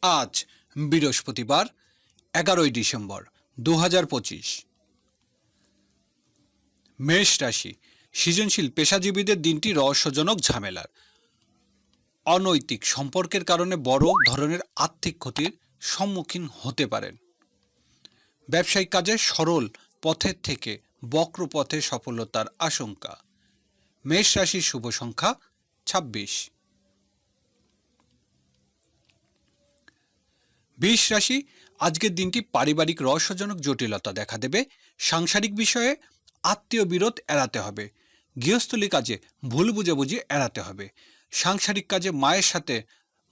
আজ বৃহস্পতিবার 11ই ডিসেম্বর 2025। মেষ রাশি, সৃজনশীল পেশাজীবীদের দিনটি রহস্যজনক ঝামেলার। অনৈতিক সম্পর্কের কারণে বড় ধরনের আর্থিক ক্ষতির সম্মুখীন হতে পারেন। ব্যবসায়িক কাজে সরল পথের থেকে বক্র পথে সফলতার আশঙ্কা। মেষ রাশির শুভ সংখ্যা 26। বৃষ রাশি, আজকের দিনটি পারিবারিক রহস্যজনক জটিলতা দেখা দেবে। সাংসারিক বিষয়ে আত্মীয় বিরোধ এড়াতে হবে। গৃহস্থলী কাজে ভুল বুঝাবুঝি এড়াতে হবে। সাংসারিক কাজে মায়ের সাথে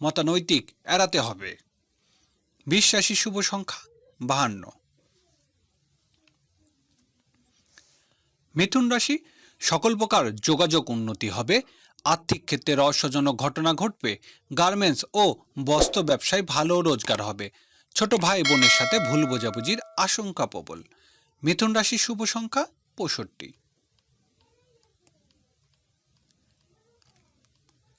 মতানৈতিক এড়াতে হবে। বৃষ রাশির শুভ সংখ্যা 52। মিথুন রাশি, সকল প্রকার যোগাযোগ উন্নতি হবে। আর্থিক ক্ষেত্রে রহস্যজনক ঘটনা ঘটবে। গার্মেন্টস ও বস্ত্র ব্যবসায় ভালো রোজগার হবে। ছোট ভাই বোনের সাথে ভুল বোঝাবুঝির আশঙ্কা প্রবল। মিথুন রাশির শুভ সংখ্যা 65।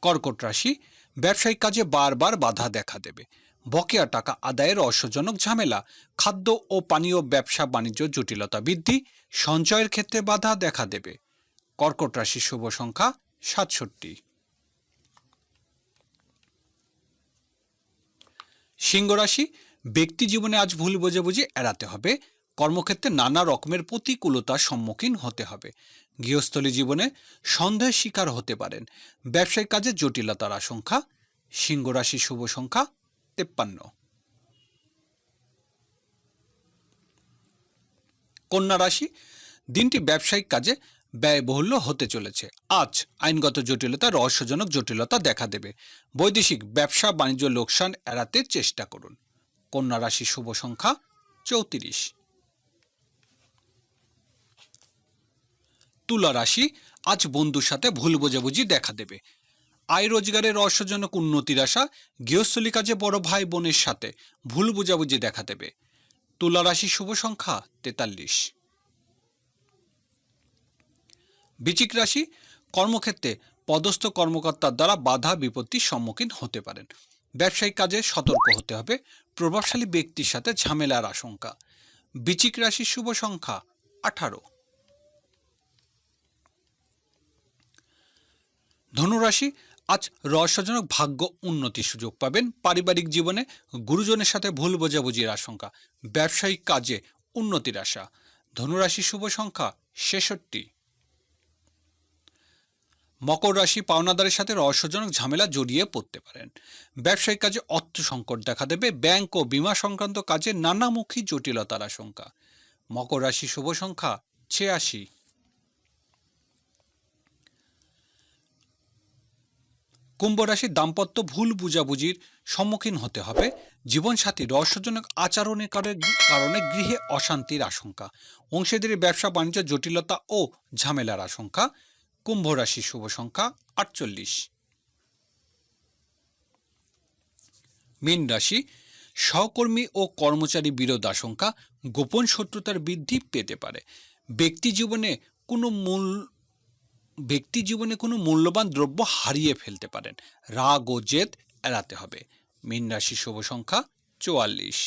কর্কট রাশি, ব্যবসায়িক কাজে বারবার বাধা দেখা দেবে। বকেয়া টাকা আদায়ের রহস্যজনক ঝামেলা। খাদ্য ও পানীয় ব্যবসা বাণিজ্য জটিলতা বৃদ্ধি। সঞ্চয়ের ক্ষেত্রে বাধা দেখা দেবে। কর্কট রাশির শুভ সংখ্যা 67। সিংহ রাশি, ব্যক্তি জীবনে আজ ভুল বোঝাবুঝি এড়াতে হবে। কর্মক্ষেত্রে নানা রকমের প্রতিকূলতার সম্মুখীন হতে হবে। গৃহস্থলী জীবনে সন্দেহের শিকার হতে পারেন। ব্যবসায়িক কাজে জটিলতার আশঙ্কা। সিংহ রাশির শুভ সংখ্যা 53। কন্যা রাশি, দিনটি ব্যবসায়িক কাজে ব্যয়বহুল্য হতে চলেছে। আজ আইনগত জটিলতা, রহস্যজনক জটিলতা দেখা দেবে। বৈদেশিক ব্যবসা বাণিজ্য লোকসান এড়াতে চেষ্টা করুন। কন্যা রাশির শুভ সংখ্যা 34। তুলা রাশি, আজ বন্ধুর সাথে ভুল বোঝাবুঝি দেখা দেবে। আয় রোজগারের রহস্যজনক উন্নতির আশা। গৃহস্থলী কাজে বড় ভাই বোনের সাথে ভুল বোঝাবুঝি দেখা দেবে। তুলা রাশির শুভ সংখ্যা 43। বৃশ্চিক রাশি, কর্মক্ষেত্রে পদস্থ কর্মকর্তার দ্বারা বাধা বিপত্তির সম্মুখীন হতে পারেন। ব্যবসায়িক কাজে সতর্ক হতে হবে। প্রভাবশালী ব্যক্তির সাথে ঝামেলার আশঙ্কা। বৃশ্চিক রাশির শুভ সংখ্যা 18। ধনুরাশি, আজ রহস্যজনক ভাগ্য উন্নতির সুযোগ পাবেন। পারিবারিক জীবনে গুরুজনের সাথে ভুল বোঝাবুঝির আশঙ্কা। ব্যবসায়িক কাজে উন্নতির আশা। ধনুরাশির শুভ সংখ্যা 66। মকর রাশি, পাওনাদারের সাথে রহস্যজনক ঝামেলা জড়িয়ে পড়তে পারেন। ব্যবসায়িক কাজে অর্থ সংকট দেখা দেবে। ব্যাংক ও বীমা সংক্রান্ত কাজে নানামুখী জটিলতার আশঙ্কা। মকর রাশি শুভ সংখ্যা 86। কুম্ভ রাশি, দাম্পত্য ভুল বুঝাবুঝির সম্মুখীন হতে হবে। জীবনসাথী রহস্যজনক আচরণের কারণে গৃহে অশান্তির আশঙ্কা। অংশীদারি ব্যবসা বাণিজ্য জটিলতা ও ঝামেলার আশঙ্কা। কুম্ভ রাশির শুভ সংখ্যা 48। মীন রাশি, সহকর্মী ও কর্মচারী বিরোধ আশঙ্কা। গোপন শত্রুতার বৃদ্ধি পেতে পারে। ব্যক্তি জীবনে কোনো মূল্যবান দ্রব্য হারিয়ে ফেলতে পারেন। রাগ ও জেদ এড়াতে হবে। মীন রাশির শুভ সংখ্যা 44।